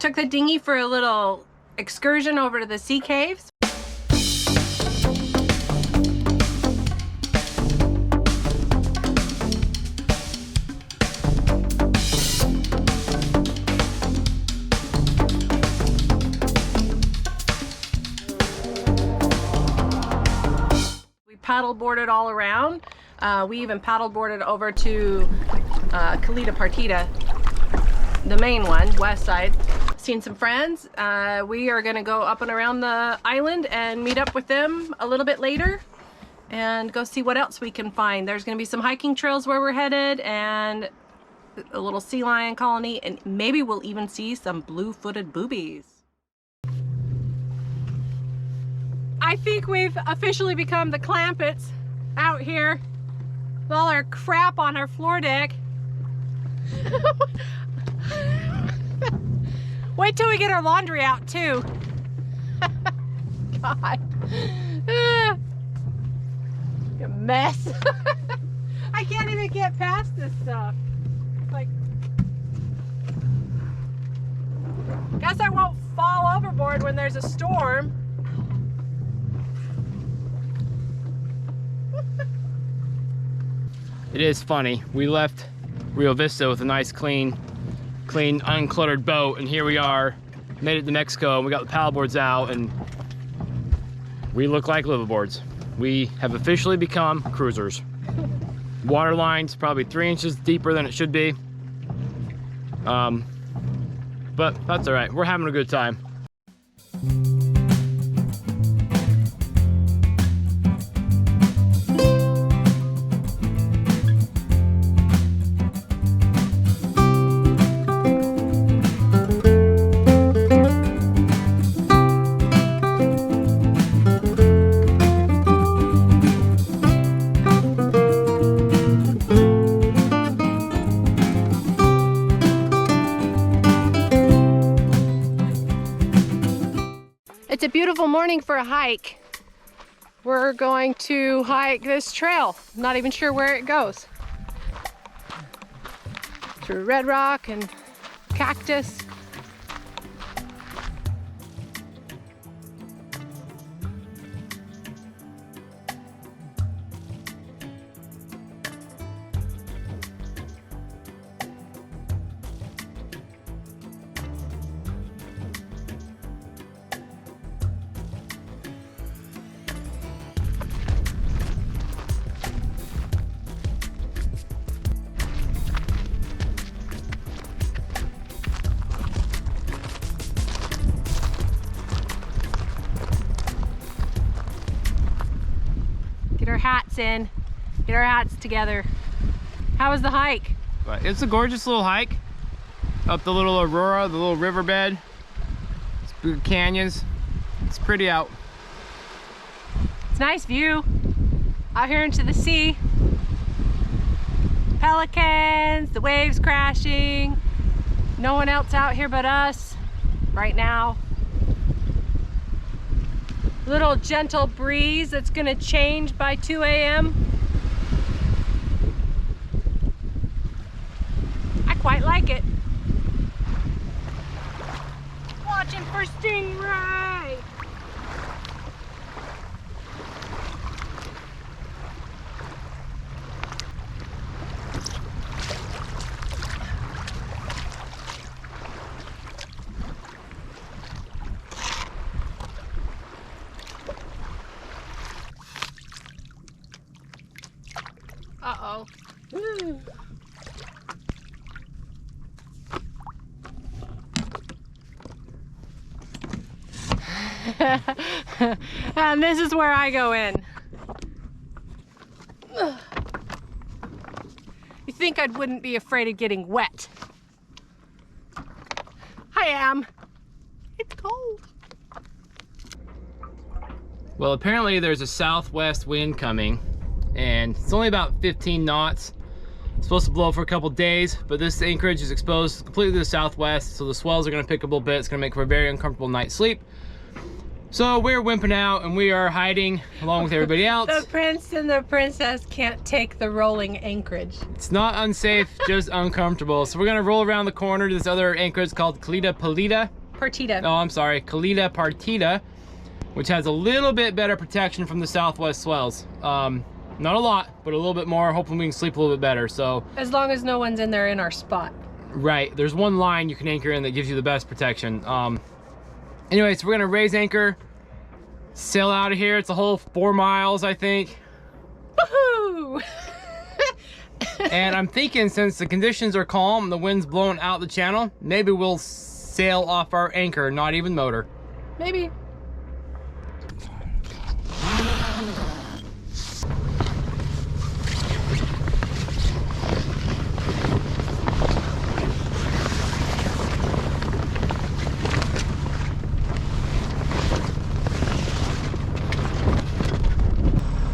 Took the dinghy for a little excursion over to the sea caves. We paddleboarded all around. We even paddleboarded over to Caleta Partida, the main one, west side. Seen some friends. We are gonna go up and around the island and meet up with them a little bit later and go see what else we can find. There's gonna be some hiking trails where we're headed and a little sea lion colony, and maybe we'll even see some blue-footed boobies. I think we've officially become the Clampets out here with all our crap on our floor deck. Wait till we get our laundry out too. God. A mess. I can't even get past this stuff. Like, guess I won't fall overboard when there's a storm. It is funny. We left Rio Vista with a nice clean, uncluttered boat, and here we are, made it to Mexico, and we got the paddleboards out, and we look like liveaboards. We have officially become cruisers. Water line's probably 3 inches deeper than it should be. But that's all right. We're having a good time. It's a beautiful morning for a hike. We're going to hike this trail. Not even sure where it goes. Through red rock and cactus. Get our hats in, get our hats together. How was the hike? It's a gorgeous little hike up the little Aurora, the little riverbed. It's big canyons. It's pretty out. It's a nice view out here into the sea. Pelicans, the waves crashing. No one else out here but us right now. Little gentle breeze that's gonna change by 2 a.m. I quite like it. Watching for stingray. Uh-oh. And this is where I go in. You think I wouldn't be afraid of getting wet? I am. It's cold. Well, apparently there's a southwest wind coming, and it's only about 15 knots. It's supposed to blow for a couple days, but this anchorage is exposed completely to the southwest, so the swells are going to pick up a little bit. It's going to make for a very uncomfortable night's sleep. So we're wimping out and we are hiding along with everybody else. The prince and the princess can't take the rolling anchorage. It's not unsafe, just uncomfortable. So we're gonna roll around the corner to this other anchorage called Calita Partida. Oh, I'm sorry, Calita Partida, which has a little bit better protection from the southwest swells. Not a lot, but a little bit more. Hoping we can sleep a little bit better. So as long as no one's in there in our spot. Right, there's one line you can anchor in that gives you the best protection. Anyway, so we're gonna raise anchor, sail out of here. It's a whole 4 miles, I think. Woohoo! And I'm thinking, since the conditions are calm, the wind's blowing out the channel, maybe we'll sail off our anchor, not even motor. Maybe.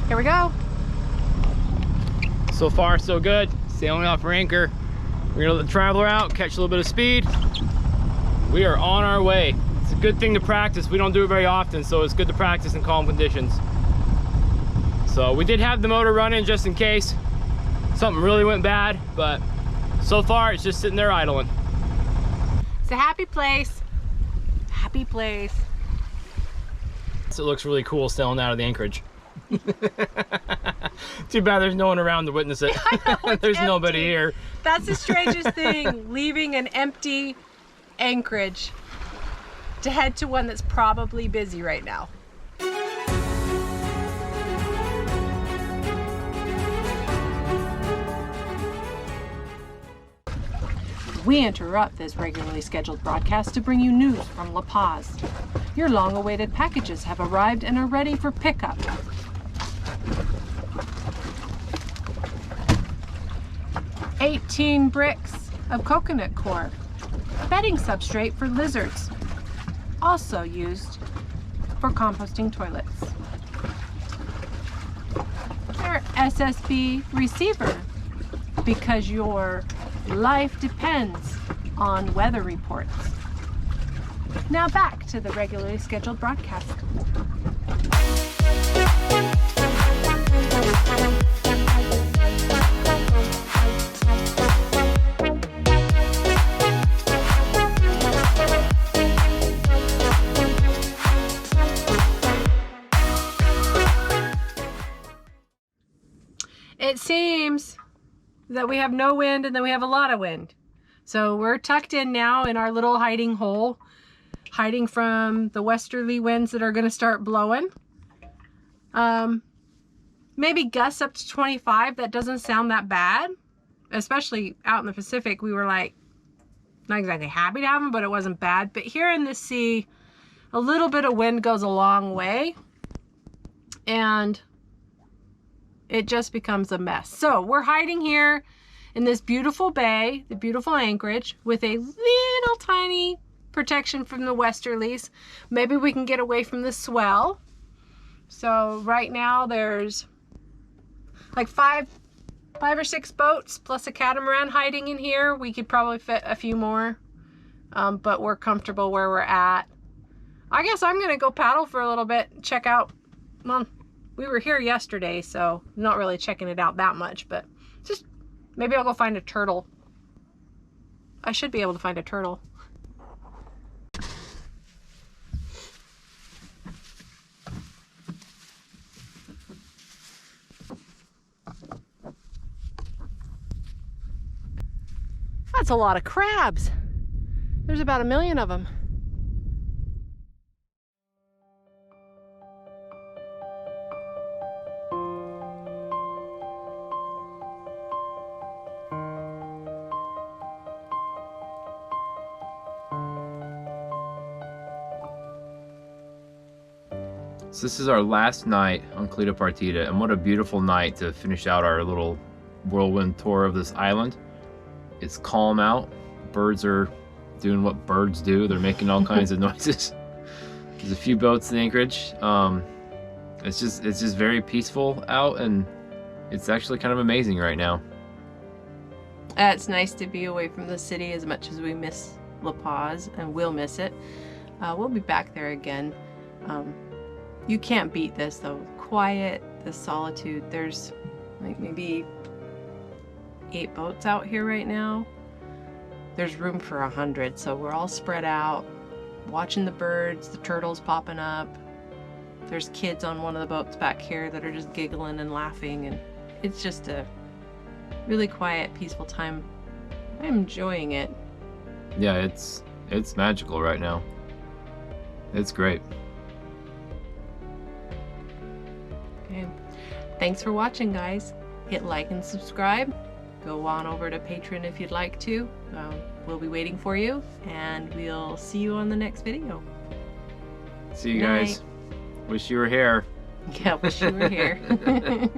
Here we go. So far, so good. Sailing off our anchor. We're gonna let the traveler out, catch a little bit of speed. We are on our way. It's a good thing to practice. We don't do it very often, so it's good to practice in calm conditions. So we did have the motor running just in case something really went bad, but so far it's just sitting there idling. It's a happy place. Happy place. So it looks really cool sailing out of the anchorage. Too bad there's no one around to witness it. I know, there's empty. nobody here. That's the strangest thing, leaving an empty anchorage to head to one that's probably busy right now. We interrupt this regularly scheduled broadcast to bring you news from La Paz. Your long-awaited packages have arrived and are ready for pickup. "18 bricks of coconut core, bedding substrate for lizards, also used for composting toilets. Your SSB receiver, because your life depends on weather reports." Now back to the regularly scheduled broadcast. It seems that we have no wind and then we have a lot of wind. So we're tucked in now in our little hiding hole, hiding from the westerly winds that are going to start blowing. Maybe gusts up to 25. That doesn't sound that bad, especially out in the Pacific. We were like not exactly happy to have them, but it wasn't bad. But here in the sea, a little bit of wind goes a long way, and it just becomes a mess. So we're hiding here in this beautiful bay, the beautiful anchorage, with a little tiny protection from the westerlies. Maybe we can get away from the swell. So right now there's like five or six boats plus a catamaran hiding in here. We could probably fit a few more, but we're comfortable where we're at. I guess I'm gonna go paddle for a little bit, check out, well, we were here yesterday, so not really checking it out that much, but just maybe I'll go find a turtle. I should be able to find a turtle. That's a lot of crabs. There's about 1 million of them. So this is our last night on Calita Partida, and what a beautiful night to finish out our little whirlwind tour of this island. It's calm out. Birds are doing what birds do. They're making all kinds of noises. There's a few boats in anchorage. It's just very peaceful out, and it's actually kind of amazing right now. It's nice to be away from the city as much as we miss La Paz, and we'll miss it. We'll be back there again. You can't beat this though. Quiet, the solitude. There's like maybe 8 boats out here right now. There's room for 100, so we're all spread out, watching the birds, the turtles popping up. There's kids on one of the boats back here that are just giggling and laughing, and it's just a really quiet, peaceful time. I'm enjoying it. Yeah, it's magical right now. It's great. Okay. Thanks for watching, guys. Hit like and subscribe. Go on over to Patreon if you'd like to. We'll be waiting for you, and we'll see you on the next video. See you Night. guys. Wish you were here. Yeah, wish you were here.